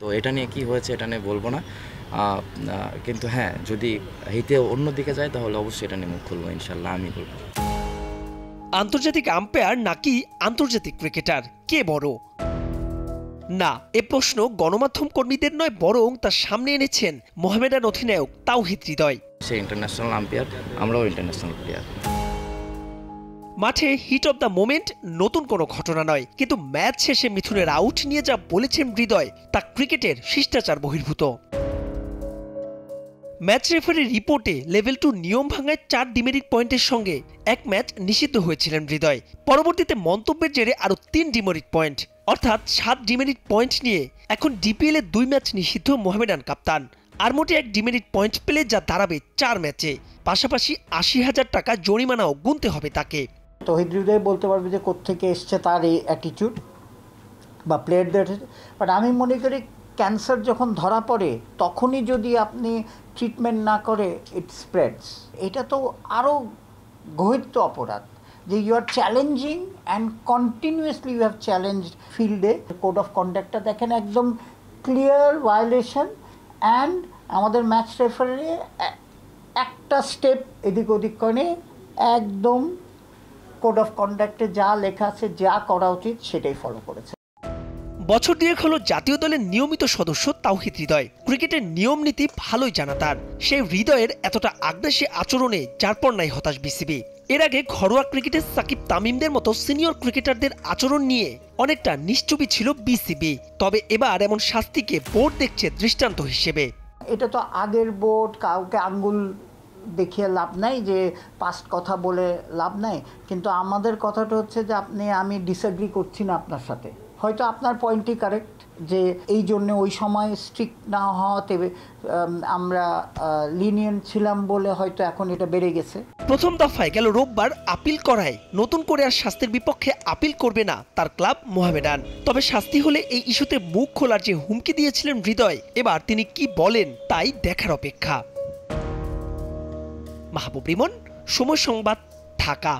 তো এটা নিয়ে কি হয়েছে এটা নিয়ে বলবো না, কিন্তু হ্যাঁ যদি হিতে অন্যদিকে যায় তাহলে অবশ্যই এটা নিয়ে মুখ খুলবো, ইনশাল্লাহ আমি বলবো। আন্তর্জাতিক আম্পায়ার নাকি আন্তর্জাতিক ক্রিকেটার, কে বড়? না, এ প্রশ্ন গণমাধ্যম কর্মীদের নয়, বরং তার সামনে এনেছেন মোহামেডান অধিনায়ক তাওহিদ হৃদয়। সে ইন্টারন্যাশনাল আম্পায়ার, আমরাও ইন্টারন্যাশনাল প্লেয়ার। মাঠে হিট অব দ্য মোমেন্ট নতুন কোনো ঘটনা নয়, কিন্তু ম্যাচ শেষে মিথুনের আউট নিয়ে যা বলেছেন হৃদয় তা ক্রিকেটের শিষ্টাচার বহির্ভূত। ম্যাচ রেফারির রিপোর্টে লেভেল 2 নিয়ম ভাঙায় 4 ডিমেরিট পয়েন্টের সঙ্গে এক ম্যাচ নিষিদ্ধ হয়েছিলেন হৃদয়। পরবর্তীতে মন্তব্যের জেরে আরও 3 ডিমেরিট পয়েন্ট, অর্থাৎ 7 ডিমেরিট পয়েন্ট নিয়ে এখন ডিপিএল এ 2 ম্যাচ নিষিদ্ধ মোহামেডান কাপ্তান। আর মোটে 1 ডিমেরিট পয়েন্ট পেলে যা দাঁড়াবে 4 ম্যাচে, পাশাপাশি 80,000 টাকা জরিমানাও গুনতে হবে তাকে। তৌহিদ হৃদয় বলতে পারবে যে কোত্থেকে এসছে তার এই অ্যাটিটিউড বা প্লেয়ারদের, বাট আমি মনে করি ক্যান্সার যখন ধরা পড়ে তখনই যদি আপনি ট্রিটমেন্ট না করে ইট স্প্রেডস। এটা তো আরও গহিত অপরাধ যে you are challenging and continuously you have challenged ফিল্ডে। কোড অফ কন্ডাক্টটা দেখেন একদম ক্লিয়ার ভায়োলেশন, অ্যান্ড আমাদের ম্যাচ রেফারি একটা স্টেপ এদিক ওদিক করে একদম কোড অফ কন্ডাক্টে যা লেখা আছে, যা করা উচিত সেটাই ফলো করেছে। বছর দুয়েক হলো জাতীয় দলের নিয়মিত সদস্য তাওহিদ হৃদয়। ক্রিকেটের নিয়ম নীতি ভালোই জানা তার। সেই হৃদয়ের এতটা আগ্রাসী আচরণে যার পর নাই হতাশ বিসিবি। এর আগে ঘরোয়া ক্রিকেটে সাকিব তামিমদের মতো সিনিয়র ক্রিকেটারদের আচরণ নিয়ে অনেকটা নিশ্চুপি ছিল বিসিবি। তবে এবার এমন শাস্তিকে বোর্ড দেখছে দৃষ্টান্ত হিসেবে। এটা তো আগের বোর্ড, কাউকে আঙ্গুল দেখিয়ে লাভ নাই, যে পাস্ট কথা বলে লাভ নাই। কিন্তু আমাদের কথাটা হচ্ছে যে আমি ডিসএগ্রি করছি না আপনার সাথে, হয়তো আপনার পয়েন্টই কারেক্ট যে এই জন্য ওই সময় স্ট্রিক্ট না হওয়াতে আমরা লিনিয়েন্ট ছিলাম বলে হয়তো এখন এটা বেড়ে গেছে। প্রথম দফায় গেল রোববার আপিল করায় নতুন করে আর শাস্তির বিপক্ষে আপিল করবে না তার ক্লাব মোহামেডান। তবে শাস্তি হলে এই ইস্যুতে মুখ খোলার যে হুমকি দিয়েছিলেন হৃদয়, এবার তিনি কি বলেন তাই দেখার অপেক্ষা। মাহবুব রিমন, সময় সংবাদ, ঢাকা।